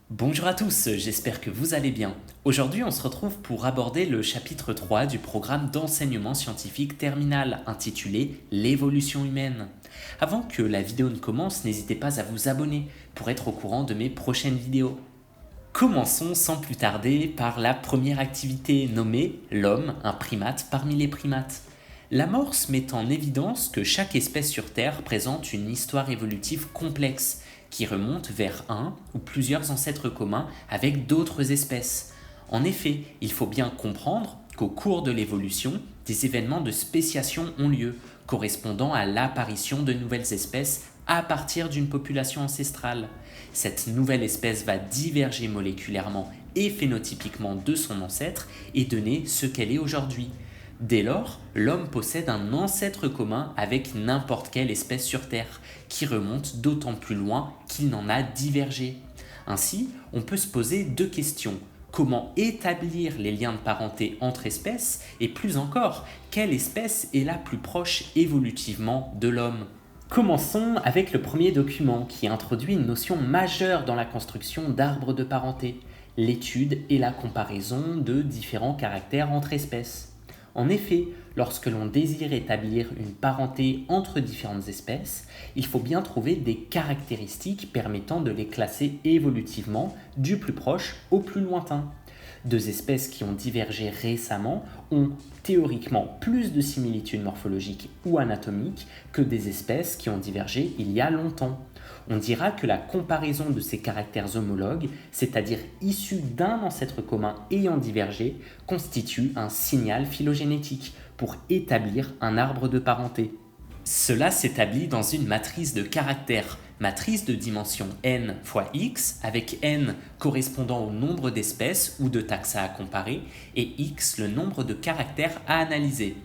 Bonjour à tous, j'espère que vous allez bien. Aujourd'hui, on se retrouve pour aborder le chapitre 3 du programme d'enseignement scientifique terminal intitulé L'évolution humaine. Avant que la vidéo ne commence, n'hésitez pas à vous abonner pour être au courant de mes prochaines vidéos. Commençons sans plus tarder par la première activité nommée l'homme, un primate parmi les primates. L'amorce met en évidence que chaque espèce sur Terre présente une histoire évolutive complexe qui remonte vers un ou plusieurs ancêtres communs avec d'autres espèces. En effet, il faut bien comprendre qu'au cours de l'évolution, des événements de spéciation ont lieu, correspondant à l'apparition de nouvelles espèces à partir d'une population ancestrale. Cette nouvelle espèce va diverger moléculairement et phénotypiquement de son ancêtre et donner ce qu'elle est aujourd'hui. Dès lors, l'homme possède un ancêtre commun avec n'importe quelle espèce sur Terre, qui remonte d'autant plus loin qu'il n'en a divergé. Ainsi, on peut se poser deux questions. Comment établir les liens de parenté entre espèces et plus encore, quelle espèce est la plus proche évolutivement de l'homme? Commençons avec le premier document qui introduit une notion majeure dans la construction d'arbres de parenté, l'étude et la comparaison de différents caractères entre espèces. En effet, lorsque l'on désire établir une parenté entre différentes espèces, il faut bien trouver des caractéristiques permettant de les classer évolutivement du plus proche au plus lointain. Deux espèces qui ont divergé récemment ont théoriquement plus de similitudes morphologiques ou anatomiques que des espèces qui ont divergé il y a longtemps. On dira que la comparaison de ces caractères homologues, c'est-à-dire issus d'un ancêtre commun ayant divergé, constitue un signal phylogénétique pour établir un arbre de parenté. Cela s'établit dans une matrice de caractères, matrice de dimension n fois x, avec n correspondant au nombre d'espèces ou de taxa à comparer, et x le nombre de caractères à analyser.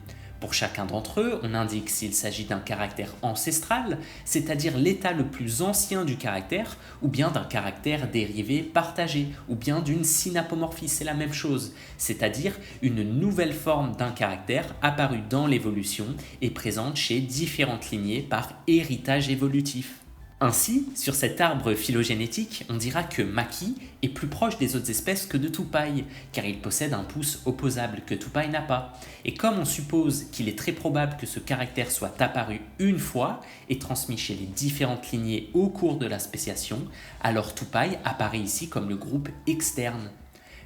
Pour chacun d'entre eux, on indique s'il s'agit d'un caractère ancestral, c'est-à-dire l'état le plus ancien du caractère, ou bien d'un caractère dérivé partagé, ou bien d'une synapomorphie, c'est la même chose, c'est-à-dire une nouvelle forme d'un caractère apparue dans l'évolution et présente chez différentes lignées par héritage évolutif. Ainsi, sur cet arbre phylogénétique, on dira que Maki est plus proche des autres espèces que de Tupai, car il possède un pouce opposable que Tupai n'a pas. Et comme on suppose qu'il est très probable que ce caractère soit apparu une fois et transmis chez les différentes lignées au cours de la spéciation, alors Tupai apparaît ici comme le groupe externe.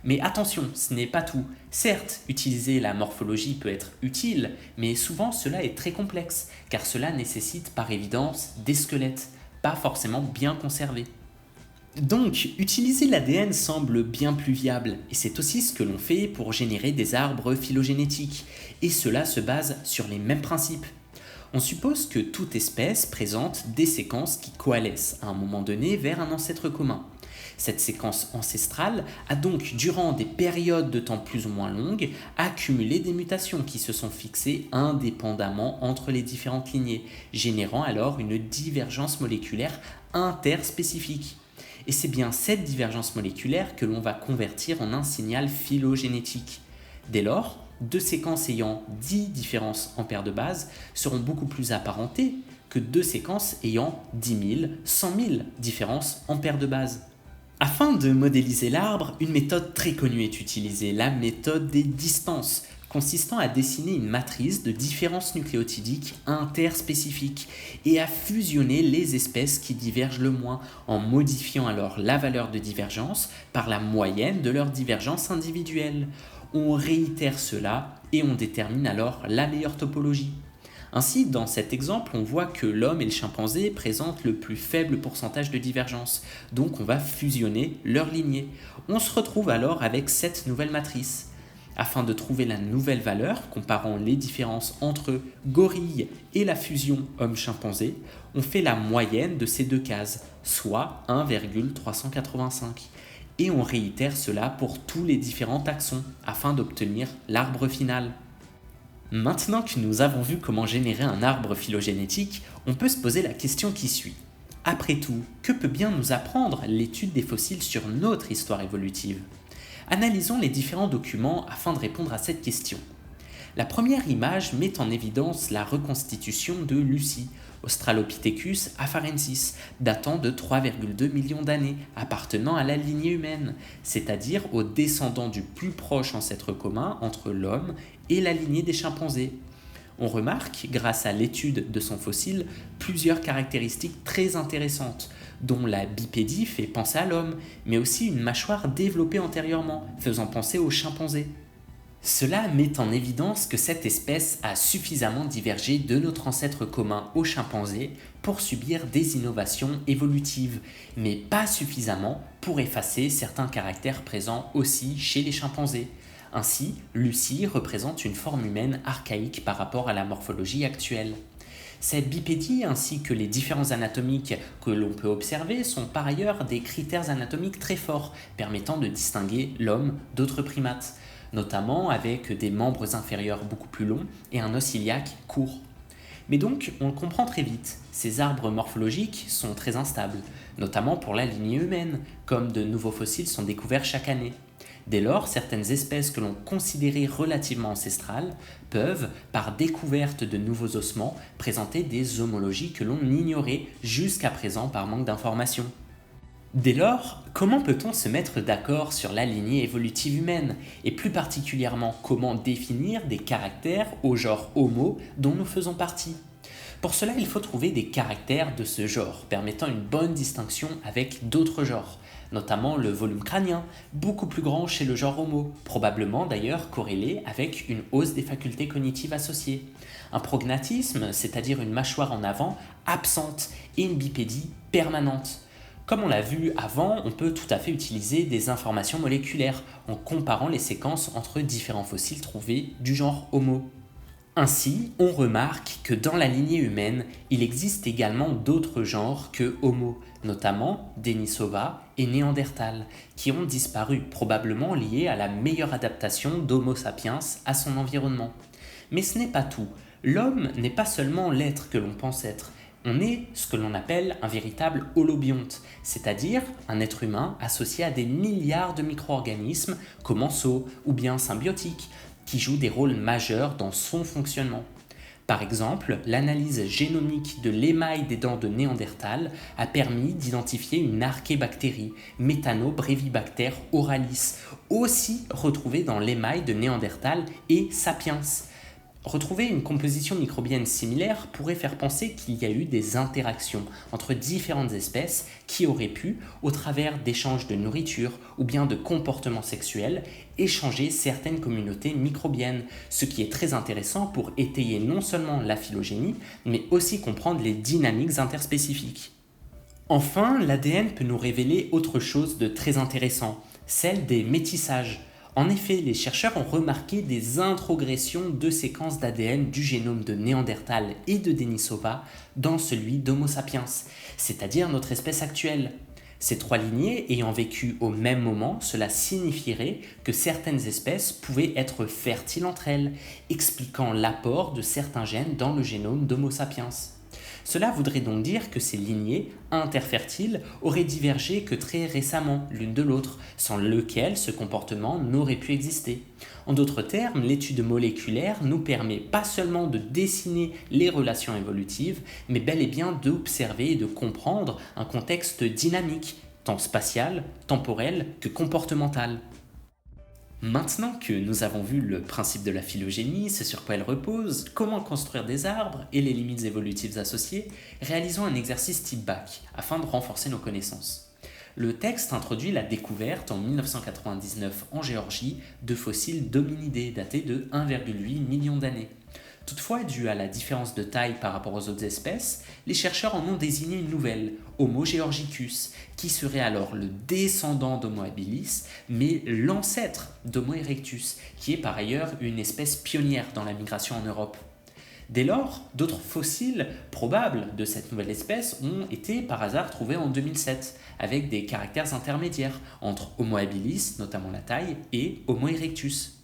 Mais attention, ce n'est pas tout. Certes, utiliser la morphologie peut être utile, mais souvent cela est très complexe, car cela nécessite par évidence des squelettes, pas forcément bien conservés. Donc, utiliser l'ADN semble bien plus viable, et c'est aussi ce que l'on fait pour générer des arbres phylogénétiques, et cela se base sur les mêmes principes. On suppose que toute espèce présente des séquences qui coalescent à un moment donné vers un ancêtre commun. Cette séquence ancestrale a donc, durant des périodes de temps plus ou moins longues, accumulé des mutations qui se sont fixées indépendamment entre les différentes lignées, générant alors une divergence moléculaire interspécifique. Et c'est bien cette divergence moléculaire que l'on va convertir en un signal phylogénétique. Dès lors, deux séquences ayant 10 différences en paires de base seront beaucoup plus apparentées que deux séquences ayant 10 000, 100 000 différences en paires de base. Afin de modéliser l'arbre, une méthode très connue est utilisée, la méthode des distances, consistant à dessiner une matrice de différences nucléotidiques interspécifiques et à fusionner les espèces qui divergent le moins en modifiant alors la valeur de divergence par la moyenne de leurs divergences individuelles. On réitère cela et on détermine alors la meilleure topologie. Ainsi, dans cet exemple, on voit que l'homme et le chimpanzé présentent le plus faible pourcentage de divergence, donc on va fusionner leurs lignées. On se retrouve alors avec cette nouvelle matrice. Afin de trouver la nouvelle valeur, comparant les différences entre gorille et la fusion homme-chimpanzé, on fait la moyenne de ces deux cases, soit 1,385. Et on réitère cela pour tous les différents taxons, afin d'obtenir l'arbre final. Maintenant que nous avons vu comment générer un arbre phylogénétique, on peut se poser la question qui suit. Après tout, que peut bien nous apprendre l'étude des fossiles sur notre histoire évolutive? Analysons les différents documents afin de répondre à cette question. La première image met en évidence la reconstitution de Lucie, Australopithecus afarensis, datant de 3,2 millions d'années, appartenant à la lignée humaine, c'est-à-dire aux descendants du plus proche ancêtre commun entre l'homme et la lignée des chimpanzés. On remarque, grâce à l'étude de son fossile, plusieurs caractéristiques très intéressantes, dont la bipédie fait penser à l'homme, mais aussi une mâchoire développée antérieurement, faisant penser aux chimpanzés. Cela met en évidence que cette espèce a suffisamment divergé de notre ancêtre commun aux chimpanzés pour subir des innovations évolutives, mais pas suffisamment pour effacer certains caractères présents aussi chez les chimpanzés. Ainsi, Lucy représente une forme humaine archaïque par rapport à la morphologie actuelle. Cette bipédie ainsi que les différences anatomiques que l'on peut observer sont par ailleurs des critères anatomiques très forts permettant de distinguer l'homme d'autres primates, notamment avec des membres inférieurs beaucoup plus longs et un os iliaque court. Mais donc, on le comprend très vite, ces arbres morphologiques sont très instables, notamment pour la lignée humaine, comme de nouveaux fossiles sont découverts chaque année. Dès lors, certaines espèces que l'on considérait relativement ancestrales peuvent, par découverte de nouveaux ossements, présenter des homologies que l'on ignorait jusqu'à présent par manque d'informations. Dès lors, comment peut-on se mettre d'accord sur la lignée évolutive humaine, et plus particulièrement comment définir des caractères au genre Homo dont nous faisons partie ? Pour cela, il faut trouver des caractères de ce genre, permettant une bonne distinction avec d'autres genres, notamment le volume crânien, beaucoup plus grand chez le genre Homo, probablement d'ailleurs corrélé avec une hausse des facultés cognitives associées, un prognatisme, c'est-à-dire une mâchoire en avant absente, et une bipédie permanente. Comme on l'a vu avant, on peut tout à fait utiliser des informations moléculaires en comparant les séquences entre différents fossiles trouvés du genre Homo. Ainsi, on remarque que dans la lignée humaine, il existe également d'autres genres que Homo, notamment Denisova et Néandertal, qui ont disparu, probablement liés à la meilleure adaptation d'Homo sapiens à son environnement. Mais ce n'est pas tout. L'homme n'est pas seulement l'être que l'on pense être. On est ce que l'on appelle un véritable holobionte, c'est-à-dire un être humain associé à des milliards de micro-organismes commensaux ou bien symbiotiques, qui jouent des rôles majeurs dans son fonctionnement. Par exemple, l'analyse génomique de l'émail des dents de Néandertal a permis d'identifier une archébactérie, Methanobrevibacter oralis, aussi retrouvée dans l'émail de Néandertal et Sapiens. Retrouver une composition microbienne similaire pourrait faire penser qu'il y a eu des interactions entre différentes espèces qui auraient pu, au travers d'échanges de nourriture ou bien de comportements sexuels, échanger certaines communautés microbiennes, ce qui est très intéressant pour étayer non seulement la phylogénie, mais aussi comprendre les dynamiques interspécifiques. Enfin, l'ADN peut nous révéler autre chose de très intéressant, celle des métissages. En effet, les chercheurs ont remarqué des introgressions de séquences d'ADN du génome de Néandertal et de Denisova dans celui d'Homo sapiens, c'est-à-dire notre espèce actuelle. Ces trois lignées ayant vécu au même moment, cela signifierait que certaines espèces pouvaient être fertiles entre elles, expliquant l'apport de certains gènes dans le génome d'Homo sapiens. Cela voudrait donc dire que ces lignées interfertiles auraient divergé que très récemment l'une de l'autre, sans lequel ce comportement n'aurait pu exister. En d'autres termes, l'étude moléculaire nous permet pas seulement de dessiner les relations évolutives, mais bel et bien d'observer et de comprendre un contexte dynamique, tant spatial, temporel que comportemental. Maintenant que nous avons vu le principe de la phylogénie, ce sur quoi elle repose, comment construire des arbres et les limites évolutives associées, réalisons un exercice type bac afin de renforcer nos connaissances. Le texte introduit la découverte en 1999 en Géorgie de fossiles d'hominidés datés de 1,8 million d'années. Toutefois, dû à la différence de taille par rapport aux autres espèces, les chercheurs en ont désigné une nouvelle, Homo georgicus, qui serait alors le descendant d'Homo habilis, mais l'ancêtre d'Homo erectus, qui est par ailleurs une espèce pionnière dans la migration en Europe. Dès lors, d'autres fossiles probables de cette nouvelle espèce ont été par hasard trouvés en 2007, avec des caractères intermédiaires entre Homo habilis, notamment la taille, et Homo erectus.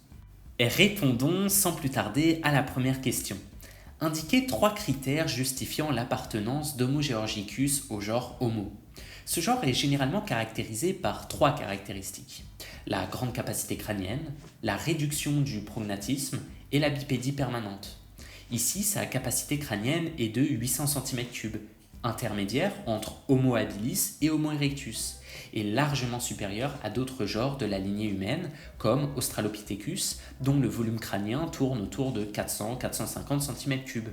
Et répondons sans plus tarder à la première question. Indiquez 3 critères justifiant l'appartenance d'Homo georgicus au genre Homo. Ce genre est généralement caractérisé par 3 caractéristiques. La grande capacité crânienne, la réduction du prognatisme et la bipédie permanente. Ici, sa capacité crânienne est de 800 cm3, intermédiaire entre Homo habilis et Homo erectus, et largement supérieure à d'autres genres de la lignée humaine, comme Australopithecus, dont le volume crânien tourne autour de 400-450 cm3.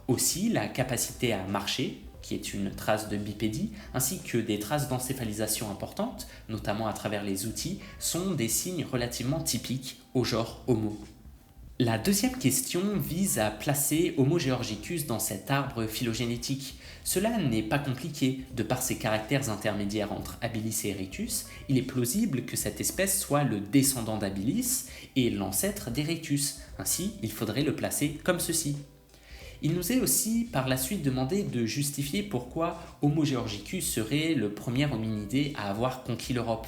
Aussi, la capacité à marcher, qui est une trace de bipédie, ainsi que des traces d'encéphalisation importantes, notamment à travers les outils, sont des signes relativement typiques au genre Homo. La deuxième question vise à placer Homo georgicus dans cet arbre phylogénétique. Cela n'est pas compliqué, de par ses caractères intermédiaires entre habilis et erectus, il est plausible que cette espèce soit le descendant d'habilis et l'ancêtre d'erectus, ainsi il faudrait le placer comme ceci. Il nous est aussi par la suite demandé de justifier pourquoi Homo georgicus serait le premier hominidé à avoir conquis l'Europe.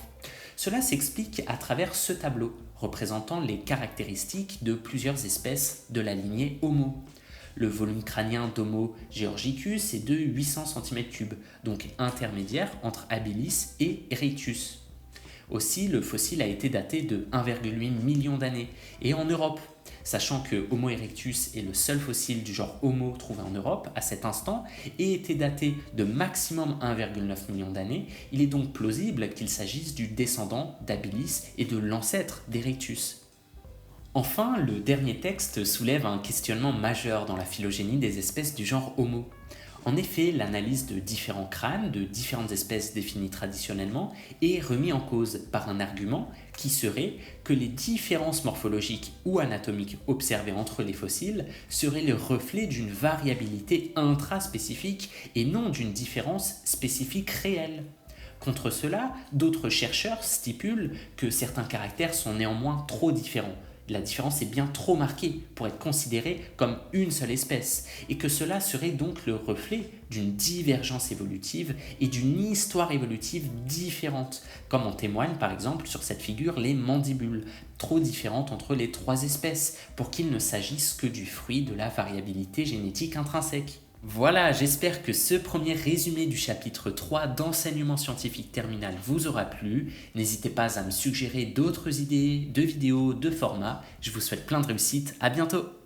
Cela s'explique à travers ce tableau, représentant les caractéristiques de plusieurs espèces de la lignée Homo. Le volume crânien d'Homo georgicus est de 800 cm3, donc intermédiaire entre habilis et erectus. Aussi, le fossile a été daté de 1,8 million d'années, et en Europe. Sachant que Homo erectus est le seul fossile du genre Homo trouvé en Europe à cet instant et était daté de maximum 1,9 million d'années, il est donc plausible qu'il s'agisse du descendant d'habilis et de l'ancêtre d'Erectus. Enfin, le dernier texte soulève un questionnement majeur dans la phylogénie des espèces du genre Homo. En effet, l'analyse de différents crânes de différentes espèces définies traditionnellement est remise en cause par un argument qui serait que les différences morphologiques ou anatomiques observées entre les fossiles seraient le reflet d'une variabilité intraspécifique et non d'une différence spécifique réelle. Contre cela, d'autres chercheurs stipulent que certains caractères sont néanmoins trop différents. La différence est bien trop marquée pour être considérée comme une seule espèce, et que cela serait donc le reflet d'une divergence évolutive et d'une histoire évolutive différente, comme en témoignent par exemple sur cette figure les mandibules, trop différentes entre les trois espèces, pour qu'il ne s'agisse que du fruit de la variabilité génétique intrinsèque. Voilà, j'espère que ce premier résumé du chapitre 3 d'enseignement scientifique terminal vous aura plu. N'hésitez pas à me suggérer d'autres idées, de vidéos, de formats. Je vous souhaite plein de réussite. À bientôt!